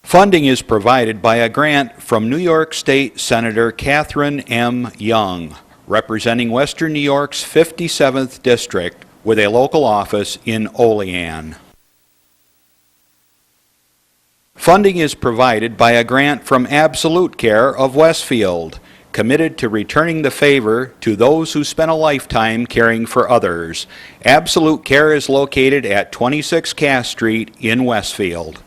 Funding is provided by a grant from New York State Senator Catherine M. Young, representing Western New York's 57th District with a local office in Olean. Funding is provided by a grant from Absolute Care of Westfield, committed to returning the favor to those who spent a lifetime caring for others. Absolute Care is located at 26 Cass Street in Westfield.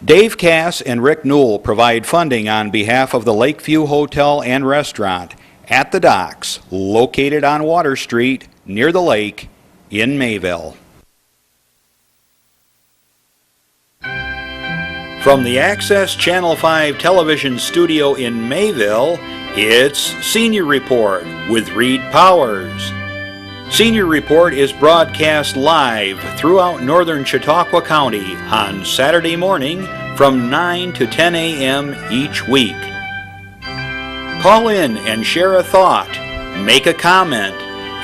Dave Cass and Rick Newell provide funding on behalf of the Lakeview Hotel and Restaurant at the Docks, located on Water Street near the lake in Mayville. From the Access Channel 5 television studio in Mayville, it's Senior Report with Reed Powers. Senior Report is broadcast live throughout northern Chautauqua County on Saturday morning from 9 to 10 a.m. each week. Call in and share a thought, make a comment,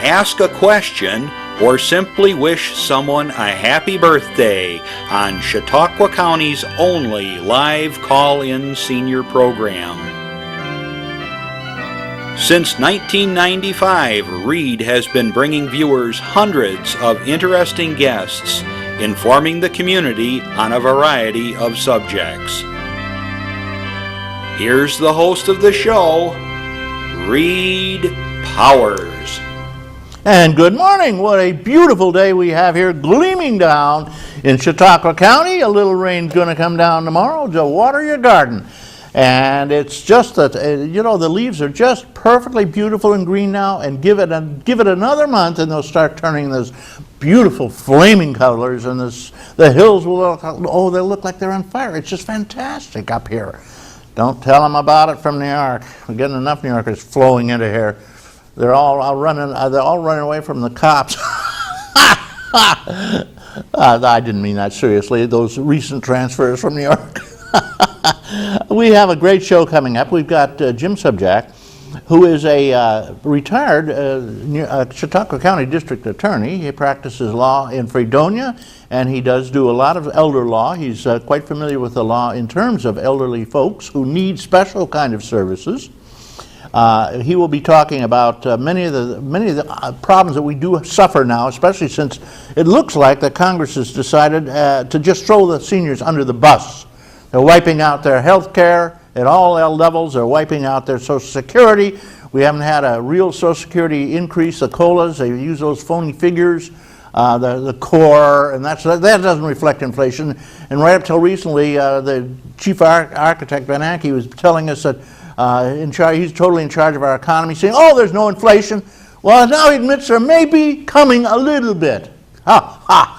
ask a question, or simply wish someone a happy birthday on Chautauqua County's only live call-in senior program. Since 1995, Reed has been bringing viewers hundreds of interesting guests, informing the community on a variety of subjects. Here's the host of the show, Reed Powers. And good morning. What a beautiful day we have here gleaming down in Chautauqua County. A little rain's going to come down tomorrow to water your garden. And it's just that, the leaves are just perfectly beautiful and green now, and give it another month and they'll start turning those beautiful flaming colors, and the hills will they'll look like they're on fire. It's just fantastic up here. Don't tell them about it from New York. We're getting enough New Yorkers flowing into here. They're all running away from the cops. I didn't mean that seriously, those recent transfers from New York. We have a great show coming up. We've got Jim Subjack, who is a retired Chautauqua County District Attorney. He practices law in Fredonia, and he does do a lot of elder law. He's quite familiar with the law in terms of elderly folks who need special kind of services. He will be talking about many of the problems that we do suffer now, especially since it looks like that Congress has decided to just throw the seniors under the bus. They're wiping out their health care at all levels. They're wiping out their Social Security. We haven't had a real Social Security increase. The COLAs, they use those phony figures, the core, and that doesn't reflect inflation. And right up till recently, the chief architect, Bernanke, was telling us that he's totally in charge of our economy, saying, oh, there's no inflation. Well, now he admits there may be coming a little bit. Ha, ha.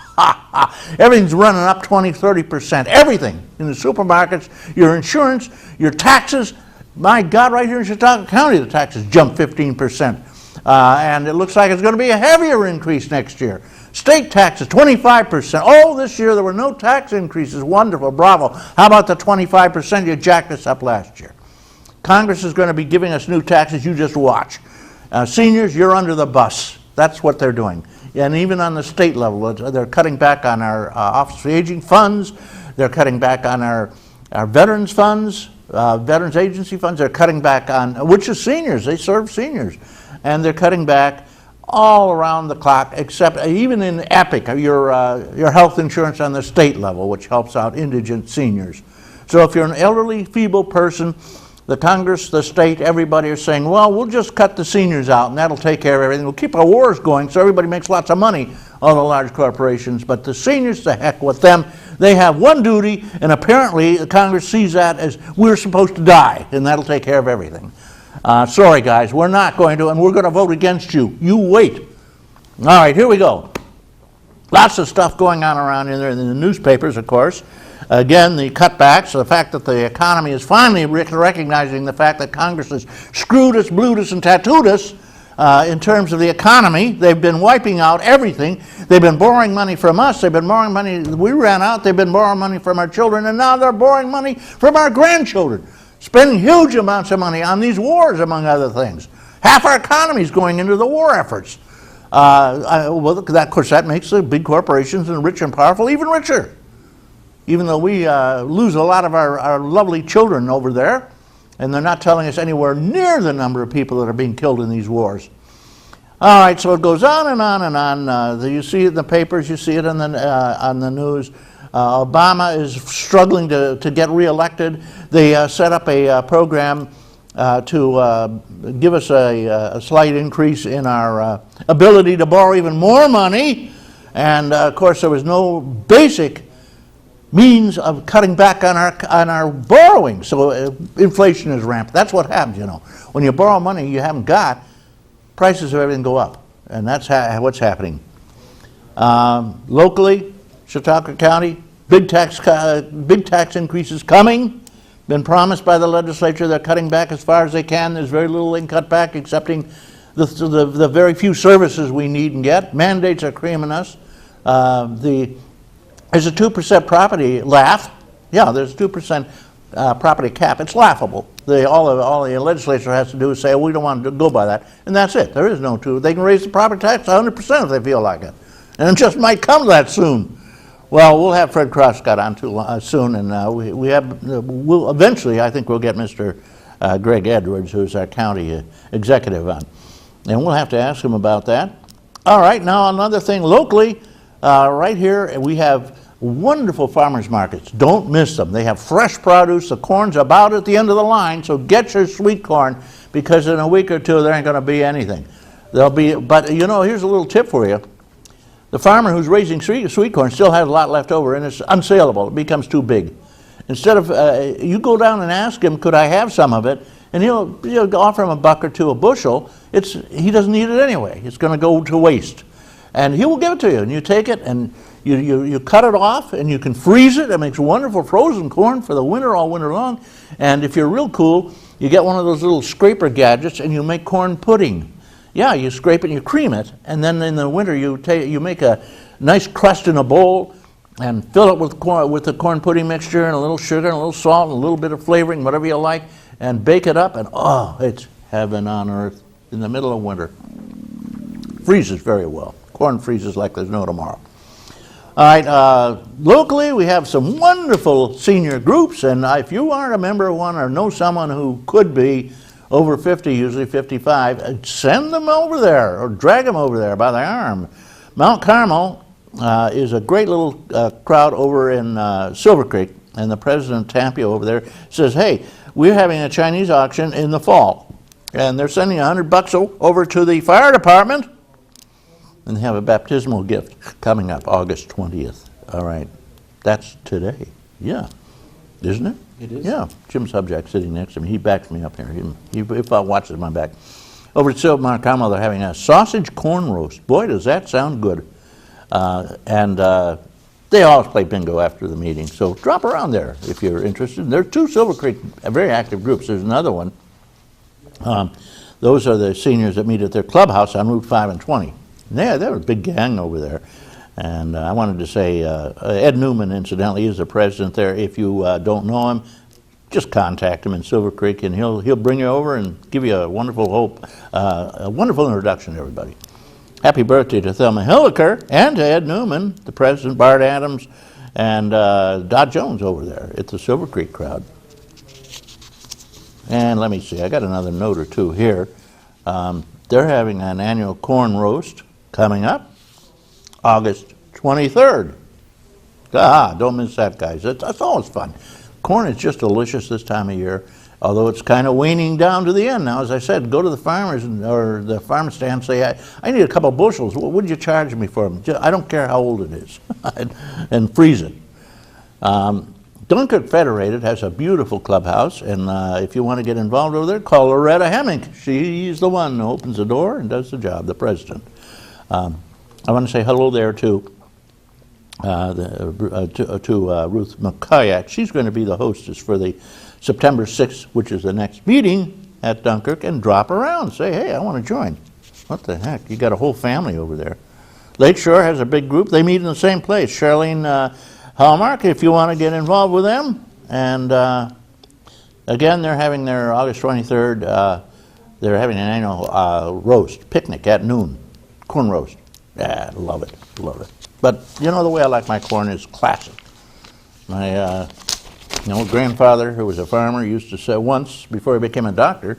Everything's running up 20-30%. Everything in the supermarkets, your insurance, your taxes. My God, right here in Chautauqua County, the taxes jumped 15%. And it looks like it's going to be a heavier increase next year. State taxes, 25%. Oh, this year there were no tax increases. Wonderful, bravo. How about the 25% you jacked us up last year? Congress is going to be giving us new taxes. You just watch. Seniors, you're under the bus. That's what they're doing. And even on the state level, they're cutting back on our Office for Aging funds. They're cutting back on our veterans funds, veterans agency funds. They're cutting back on, which is seniors. They serve seniors. And they're cutting back all around the clock, except even in EPIC, your health insurance on the state level, which helps out indigent seniors. So if you're an elderly, feeble person, the Congress, the state, everybody are saying, well, we'll just cut the seniors out and that'll take care of everything. We'll keep our wars going so everybody makes lots of money, all the large corporations. But the seniors, the heck with them. They have one duty, and apparently the Congress sees that as we're supposed to die, and that'll take care of everything. Sorry, guys, we're not going to, and we're going to vote against you. You wait. All right, here we go. Lots of stuff going on around in there in the newspapers, of course. Again, the cutbacks, the fact that the economy is finally recognizing the fact that Congress has screwed us, blued us, and tattooed us in terms of the economy. They've been wiping out everything. They've been borrowing money from us. They've been borrowing money. We ran out. They've been borrowing money from our children, and now they're borrowing money from our grandchildren, spending huge amounts of money on these wars, among other things. Half our economy is going into the war efforts. Well, of course, that makes the big corporations and rich and powerful even richer. Even though we lose a lot of our lovely children over there, and they're not telling us anywhere near the number of people that are being killed in these wars. All right, so it goes on and on and on. You see it in the papers, you see it on the news. Obama is struggling to get reelected. They set up a program to give us a slight increase in our ability to borrow even more money. And of course, there was no basic means of cutting back on our borrowing. So inflation is rampant. That's what happens, you know. When you borrow money you haven't got, prices of everything go up. And that's what's happening. Locally, Chautauqua County, big tax increases coming. Been promised by the legislature. They're cutting back as far as they can. There's very little they can cut back, excepting the very few services we need and get. Mandates are creaming us. There's a 2% property laugh. Yeah, there's a 2% property cap. It's laughable. All the legislature has to do is say, we don't want to go by that, and that's it. There is no 2. They can raise the property tax 100% if they feel like it, and it just might come to that soon. Well, we'll have Fred Crosscott on soon, and we'll eventually, I think we'll get Mr. Greg Edwards, who's our county executive, on, and we'll have to ask him about that. All right, now another thing locally, right here we have wonderful farmers markets. Don't miss them. They have fresh produce. The corn's about at the end of the line, so get your sweet corn, because in a week or two there ain't going to be anything. But you know, here's a little tip for you. The farmer who's raising sweet corn still has a lot left over, and it's unsaleable. It becomes too big. Instead of, you go down and ask him, could I have some of it? And he'll offer him a buck or two a bushel. He doesn't need it anyway. It's going to go to waste. And he will give it to you, and you take it, and you cut it off, and you can freeze it. It makes wonderful frozen corn for the winter, all winter long. And if you're real cool, you get one of those little scraper gadgets, and you make corn pudding. Yeah, you scrape it and you cream it, and then in the winter you make a nice crust in a bowl and fill it with the corn pudding mixture and a little sugar and a little salt and a little bit of flavoring, whatever you like, and bake it up, and oh, it's heaven on earth in the middle of winter. Freezes very well. Corn freezes like there's no tomorrow. All right, locally we have some wonderful senior groups, and if you aren't a member of one or know someone who could be, over 50, usually 55, send them over there or drag them over there by the arm. Mount Carmel is a great little crowd over in Silver Creek, and the president of Tampa over there says, hey, we're having a Chinese auction in the fall, and they're sending $100 over to the fire department, and they have a baptismal gift coming up August 20th. All right, that's today. Yeah, isn't it? It is? Yeah, Jim Subjack sitting next to me. He backs me up here. He watches my back. Over at Silver Mount Carmel, they're having a sausage corn roast. Boy, does that sound good. They always play bingo after the meeting, so drop around there if you're interested. There are 2 Silver Creek very active groups. There's another one. Those are the seniors that meet at their clubhouse on Route 5 and 20. They're a big gang over there. And I wanted to say, Ed Newman, incidentally, is the president there. If you don't know him, just contact him in Silver Creek, and he'll bring you over and give you a wonderful introduction to everybody. Happy birthday to Thelma Hilliker and to Ed Newman, the president, Bart Adams, and Dot Jones over there at the Silver Creek crowd. And let me see, I got another note or two here. They're having an annual corn roast coming up August 23rd. Don't miss that, guys. That's always fun. Corn is just delicious this time of year, although it's kind of waning down to the end now. As I said, go to the farmers or the farm stand and say, I need a couple bushels. What would you charge me for them? I don't care how old it is. And freeze it. Dunkirk Federated has a beautiful clubhouse, and if you want to get involved over there, call Loretta Hemming. She's the one who opens the door and does the job, the president. I want to say hello there to Ruth McCayak. She's going to be the hostess for the September 6th, which is the next meeting at Dunkirk, and drop around. Say, hey, I want to join. What the heck? You got a whole family over there. Lakeshore has a big group. They meet in the same place. Charlene Hallmark, if you want to get involved with them. And again, they're having their August 23rd, they're having an annual roast, picnic at noon. corn roast. Yeah, love it, love it. But you know, the way I like my corn is classic. My grandfather, who was a farmer, used to say once, before he became a doctor,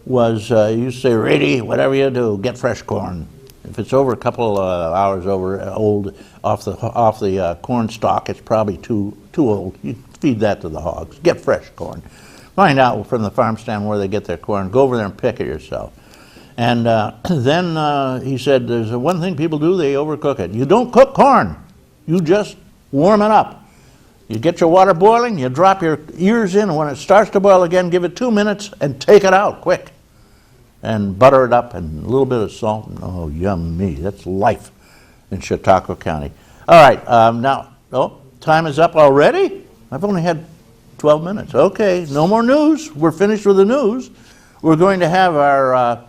he used to say, "Rady, whatever you do, get fresh corn. If it's over a couple hours old off the corn stalk, it's probably too old. You feed that to the hogs. Get fresh corn. Find out from the farm stand where they get their corn. Go over there and pick it yourself." And then he said, "There's one thing people do, they overcook it. You don't cook corn. You just warm it up. You get your water boiling, you drop your ears in, and when it starts to boil again, give it 2 minutes and take it out quick. And butter it up and a little bit of salt. And, oh, yummy. That's life in Chautauqua County." All right, time is up already? I've only had 12 minutes. Okay, no more news. We're finished with the news. We're going to have our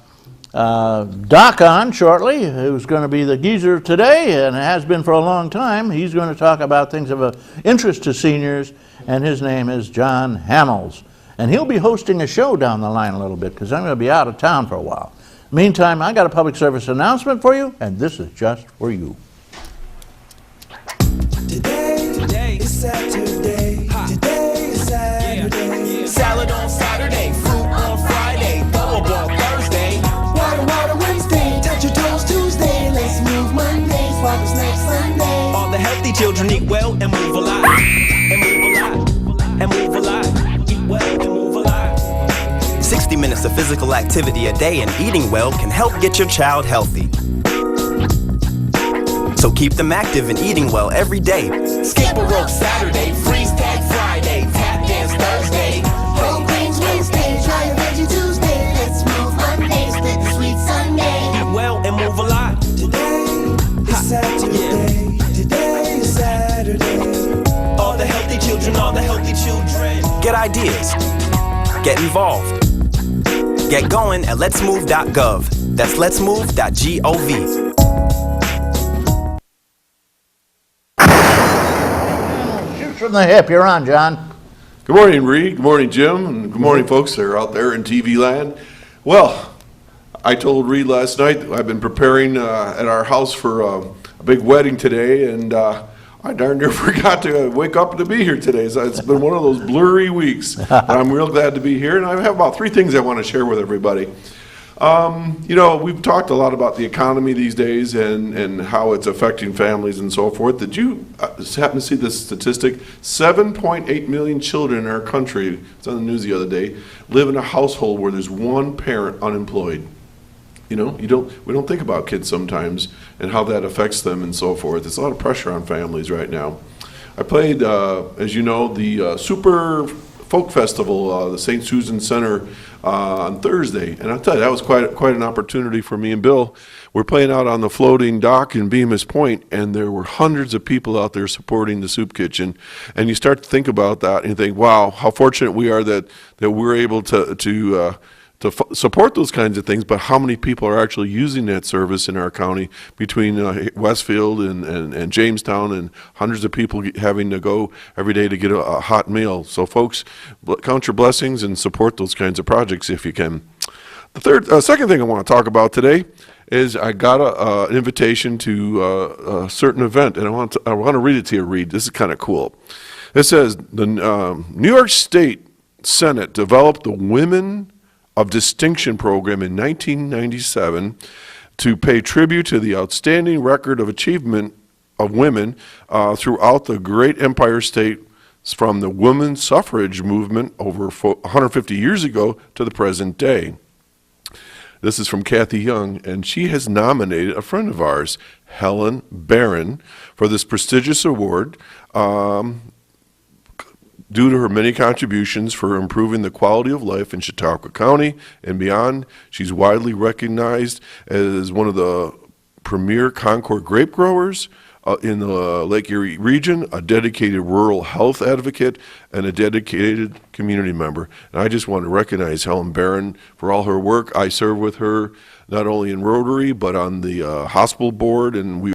Doc on shortly, who's going to be the geezer today and has been for a long time. He's going to talk about things of interest to seniors, and his name is John Hamels. And he'll be hosting a show down the line a little bit because I'm going to be out of town for a while. Meantime, I got a public service announcement for you, and this is just for you. Today is Saturday. Today is Saturday. Salad on Saturday, fruit on Friday, double ball Thursday. Water Wednesday, touch your toes Tuesday. Let's move Monday, swap snacks Sunday. All the healthy children eat well and move a lot. And move a lot. And move a lot. Eat well and move a lot. 60 minutes of physical activity a day and eating well can help get your child healthy. So keep them active and eating well every day. Skip a rope Saturday, freeze tag Friday, tap dance Thursday. Whole grains Wednesday, try a veggie Tuesday. Let's move Monday, split the sweet Sunday. Eat well and move a lot. Today is Saturday. Today is Saturday. All the healthy children, all the healthy children. Get ideas. Get involved. Get going at letsmove.gov. That's letsmove.gov. From the hip, you're on, John. Good morning, Reed. Good morning, Jim. And good morning, folks that are out there in TV land. Well, I told Reed last night that I've been preparing at our house for a big wedding today, and I darn near forgot to wake up to be here today. So it's been one of those blurry weeks. But I'm real glad to be here, and I have about 3 things I want to share with everybody. We've talked a lot about the economy these days and how it's affecting families and so forth. Did you happen to see this statistic? 7.8 million children in our country, it's on the news the other day, live in a household where there's one parent unemployed. We don't think about kids sometimes and how that affects them and so forth. There's a lot of pressure on families right now. I played, as you know, the Super Folk Festival, the St. Susan Center on Thursday, and I'll tell you, that was quite an opportunity for me and Bill. We're playing out on the floating dock in Bemis Point, and there were hundreds of people out there supporting the soup kitchen. And you start to think about that, and you think, wow, how fortunate we are that we're able to support those kinds of things, but how many people are actually using that service in our county between Westfield and Jamestown, and hundreds of people having to go every day to get a hot meal. So folks, count your blessings and support those kinds of projects if you can. The second thing I want to talk about today is I got an invitation to a certain event, and I want to read it to you, Reed. This is kind of cool. It says, the New York State Senate developed the Women of Distinction program in 1997 to pay tribute to the outstanding record of achievement of women throughout the great Empire State, from the women's suffrage movement over 150 years ago to the present day. This is from Kathy Young, and she has nominated a friend of ours, Helen Barron, for this prestigious award. Due to her many contributions for improving the quality of life in Chautauqua County and beyond, she's widely recognized as one of the premier Concord grape growers in the Lake Erie region, a dedicated rural health advocate, and a dedicated community member. And I just want to recognize Helen Barron for all her work. I serve with her not only in Rotary, but on the hospital board, and we